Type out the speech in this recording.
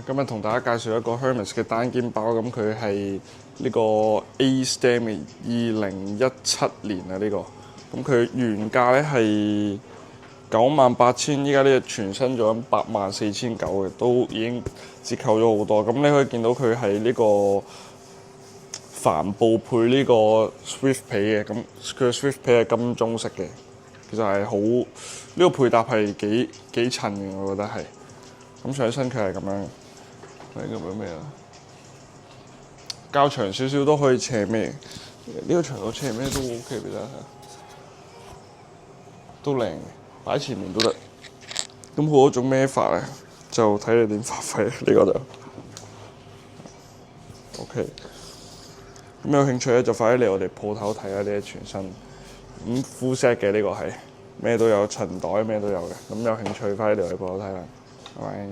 今日同大家介紹一個 Hermes 嘅單肩包，咁佢係呢個 A Stamp 嘅2017年啊，呢個咁佢原價咧係98,000，依家呢個全新做緊84,900嘅，都已經折扣咗好多。咁你可以見到佢係呢個帆布配呢個 Swift 皮嘅，咁佢嘅 Swift 皮係金棕色嘅，其實係好呢個配搭係幾襯嘅，我覺得係。咁上身佢係咁樣，係咁樣咩啊？較長少少都可以斜咩？呢個長度斜咩都 OK，俾大家睇，都靚嘅，擺前面都得。咁好多種孭法咧，就睇你點發揮。呢個就 OK。咁有興趣咧，就快啲嚟我哋鋪頭睇下呢啲全新咁 full set 嘅，呢個係咩都有，襯袋咩都有嘅。咁有興趣快啲嚟我哋鋪頭睇啦。拜拜。